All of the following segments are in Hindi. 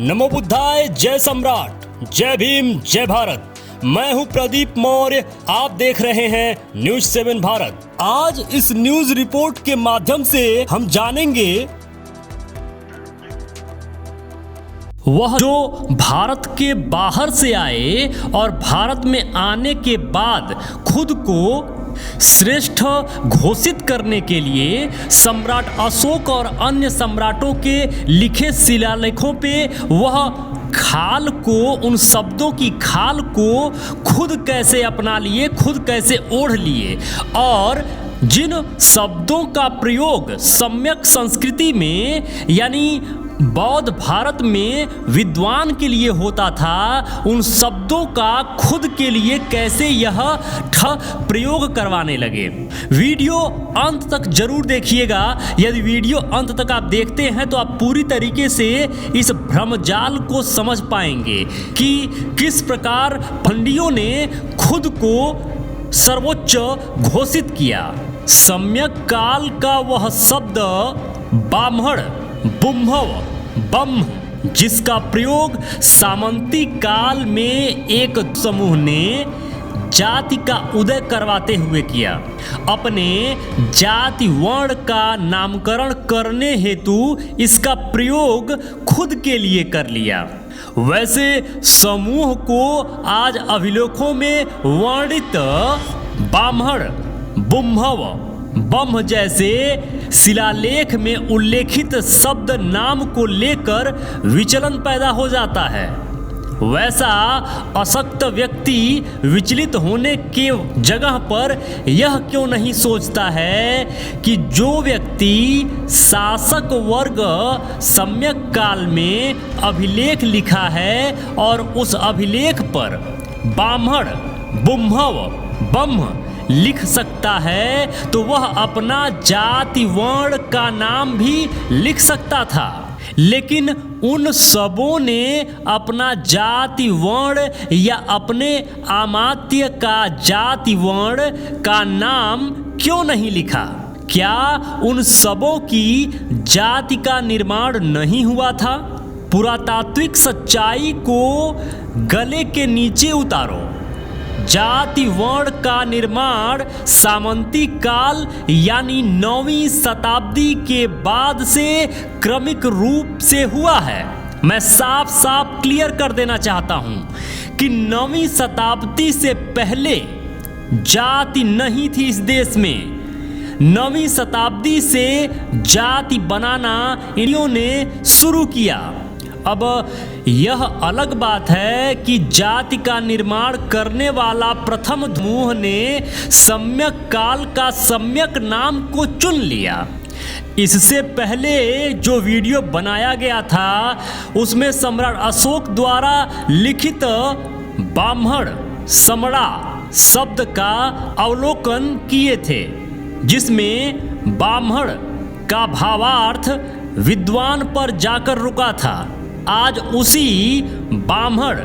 नमो बुद्धाय, जय सम्राट, जय भीम, जय भारत। मैं हूं प्रदीप मौर्य, आप देख रहे हैं न्यूज 7 भारत। आज इस न्यूज रिपोर्ट के माध्यम से हम जानेंगे वह जो भारत के बाहर से आए और भारत में आने के बाद खुद को श्रेष्ठ घोषित करने के लिए सम्राट अशोक और अन्य सम्राटों के लिखे शिलालेखों पे वह खाल को, उन शब्दों की खाल को खुद कैसे अपना लिए, खुद कैसे ओढ़ लिए और जिन शब्दों का प्रयोग सम्यक संस्कृति में यानी बौद्ध भारत में विद्वान के लिए होता था, उन शब्दों का खुद के लिए कैसे यह प्रयोग करवाने लगे। वीडियो अंत तक जरूर देखिएगा। यदि वीडियो अंत तक आप देखते हैं तो आप पूरी तरीके से इस भ्रमजाल को समझ पाएंगे कि किस प्रकार पंडियों ने खुद को सर्वोच्च घोषित किया। सम्यक काल का वह शब्द ब्राह्मण, बुम्भव, ब्रह्म, जिसका प्रयोग सामंती काल में एक समूह ने जाति का उदय करवाते हुए किया, अपने जाति वर्ण का नामकरण करने हेतु इसका प्रयोग खुद के लिए कर लिया। वैसे समूह को आज अभिलेखों में वर्णित ब्राह्मण, बुम्भव, ब्रह्म जैसे शिलालेख में उल्लेखित शब्द नाम को लेकर विचलन पैदा हो जाता है। वैसा अशक्त व्यक्ति विचलित होने के जगह पर यह क्यों नहीं सोचता है कि जो व्यक्ति शासक वर्ग सम्यक काल में अभिलेख लिखा है और उस अभिलेख पर ब्राह्मण, बुम्भव, ब्रह्म लिख सकता है तो वह अपना जाति वर्ण का नाम भी लिख सकता था। लेकिन उन सबों ने अपना जाति वर्ण या अपने अमात्य का जाति वर्ण का नाम क्यों नहीं लिखा? क्या उन सबों की जाति का निर्माण नहीं हुआ था? पुरातात्विक सच्चाई को गले के नीचे उतारो। जाति वर्ण का निर्माण सामंती काल यानी 9वीं शताब्दी के बाद से क्रमिक रूप से हुआ है। मैं साफ साफ क्लियर कर देना चाहता हूं कि 9वीं शताब्दी से पहले जाति नहीं थी इस देश में। 9वीं शताब्दी से जाति बनाना इन्हों ने शुरू किया। अब यह अलग बात है कि जाति का निर्माण करने वाला प्रथम समूह ने सम्यक काल का सम्यक नाम को चुन लिया। इससे पहले जो वीडियो बनाया गया था उसमें सम्राट अशोक द्वारा लिखित ब्राह्मण, समड़ा शब्द का अवलोकन किए थे, जिसमें ब्राह्मण का भावार्थ विद्वान पर जाकर रुका था। आज उसी ब्राह्मण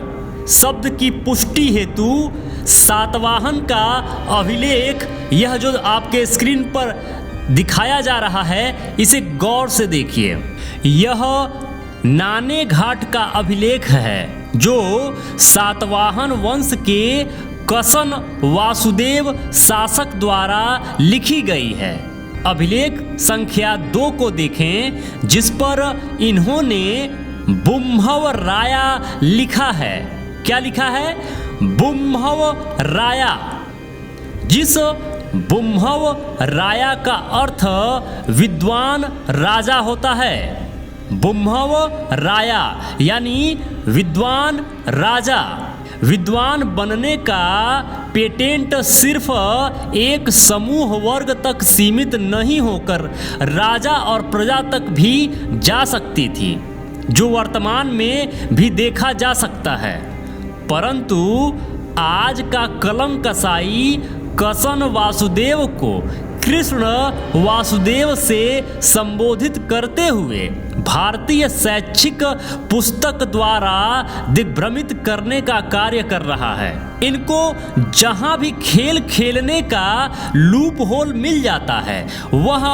शब्द की पुष्टि हेतु सातवाहन का अभिलेख, यह जो आपके स्क्रीन पर दिखाया जा रहा है, इसे गौर से देखिए। यह नाने घाट का अभिलेख है जो सातवाहन वंश के कसन वासुदेव शासक द्वारा लिखी गई है। अभिलेख संख्या 2 को देखें, जिस पर इन्होंने बुम्भव राया लिखा है। क्या लिखा है? बुम्भव राया। जिस बुम्भव राया का अर्थ विद्वान राजा होता है। बुम्भव राया यानी विद्वान राजा। विद्वान बनने का पेटेंट सिर्फ एक समूह वर्ग तक सीमित नहीं होकर राजा और प्रजा तक भी जा सकती थी, जो वर्तमान में भी देखा जा सकता है। परंतु आज का कलम कसाई कसन वासुदेव को कृष्ण वासुदेव से संबोधित करते हुए भारतीय शैक्षिक पुस्तक द्वारा दिग्भ्रमित करने का कार्य कर रहा है। इनको जहां भी खेल खेलने का लूप होल मिल जाता है वह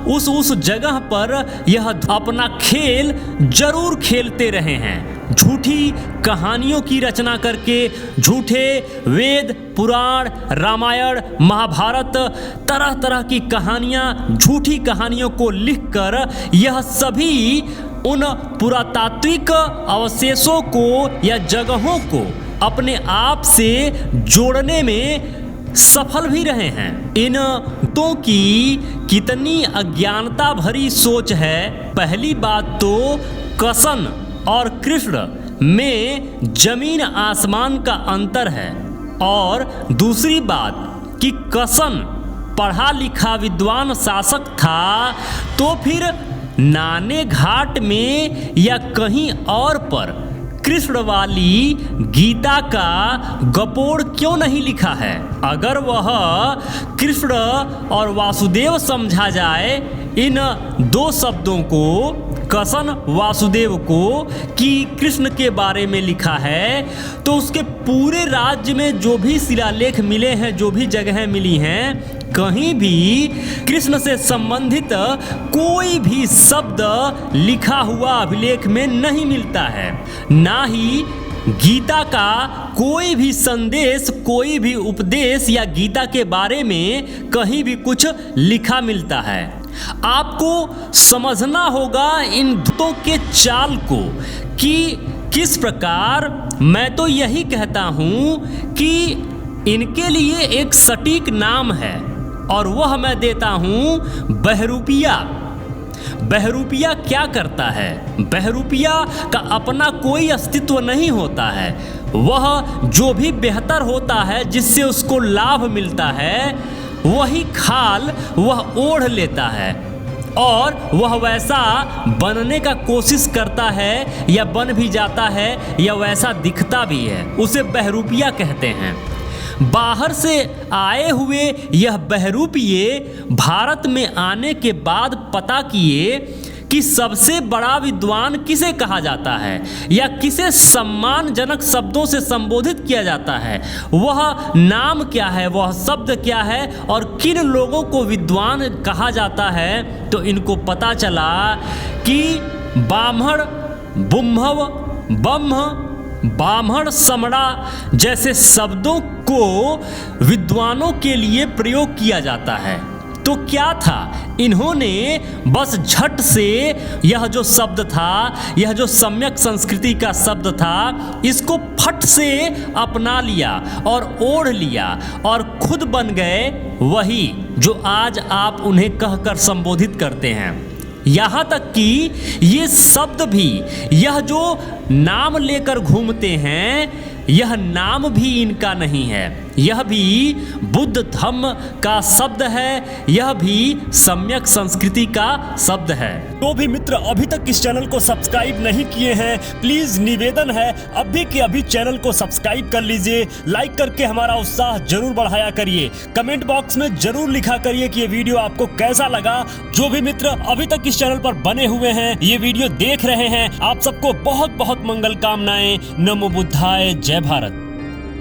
उस जगह पर यह अपना खेल जरूर खेलते रहे हैं। झूठी कहानियों की रचना करके झूठे वेद पुराण रामायण महाभारत तरह तरह की कहानियाँ झूठी कहानियों को लिखकर यह सभी उन पुरातात्विक अवशेषों को या जगहों को अपने आप से जोड़ने में सफल भी रहे हैं। इन तो की कितनी अज्ञानता भरी सोच है। पहली बात तो कसन और कृष्ण में जमीन आसमान का अंतर है, और दूसरी बात कि कसन पढ़ा लिखा विद्वान शासक था तो फिर नाने घाट में या कहीं और पर कृष्ण वाली गीता का गपोड़ क्यों नहीं लिखा है। अगर वह कृष्ण और वासुदेव समझा जाए इन दो शब्दों को, कसन वासुदेव को, कि कृष्ण के बारे में लिखा है, तो उसके पूरे राज्य में जो भी शिलालेख मिले हैं, जो भी जगहें मिली हैं, कहीं भी कृष्ण से संबंधित कोई भी शब्द लिखा हुआ अभिलेख में नहीं मिलता है। ना ही गीता का कोई भी संदेश, कोई भी उपदेश या गीता के बारे में कहीं भी कुछ लिखा मिलता है। आपको समझना होगा इन दूतों के चाल को कि किस प्रकार, मैं तो यही कहता हूं कि इनके लिए एक सटीक नाम है और वह मैं देता हूं बहरूपिया। बहरूपिया क्या करता है? बहरूपिया का अपना कोई अस्तित्व नहीं होता है। वह जो भी बेहतर होता है, जिससे उसको लाभ मिलता है, वही खाल वह ओढ़ लेता है और वह वैसा बनने का कोशिश करता है या बन भी जाता है या वैसा दिखता भी है। उसे बहरूपिया कहते हैं। बाहर से आए हुए यह बहरूपिये भारत में आने के बाद पता किए कि सबसे बड़ा विद्वान किसे कहा जाता है या किसे सम्मानजनक शब्दों से संबोधित किया जाता है, वह नाम क्या है, वह शब्द क्या है और किन लोगों को विद्वान कहा जाता है। तो इनको पता चला कि बाम्हण, बुम्हव, बम्ह, बाम्हण, समड़ा जैसे शब्दों को विद्वानों के लिए प्रयोग किया जाता है। तो क्या था, इन्होंने बस झट से यह जो शब्द था, यह जो सम्यक संस्कृति का शब्द था, इसको फट से अपना लिया और ओढ़ लिया और खुद बन गए वही जो आज आप उन्हें कहकर संबोधित करते हैं। यहाँ तक कि ये शब्द भी, यह जो नाम लेकर घूमते हैं, यह नाम भी इनका नहीं है। यह भी बुद्ध धम्म का शब्द है, यह भी सम्यक संस्कृति का शब्द है। तो भी मित्र अभी तक इस चैनल को सब्सक्राइब नहीं किए हैं, प्लीज निवेदन है अभी के अभी चैनल को सब्सक्राइब कर लीजिए। लाइक करके हमारा उत्साह जरूर बढ़ाया करिए। कमेंट बॉक्स में जरूर लिखा करिए कि ये वीडियो आपको कैसा लगा। जो भी मित्र अभी तक इस चैनल पर बने हुए हैं, ये वीडियो देख रहे हैं, आप सबको बहुत बहुत मंगल कामनाएं। नमो बुद्धाय, जय भारत।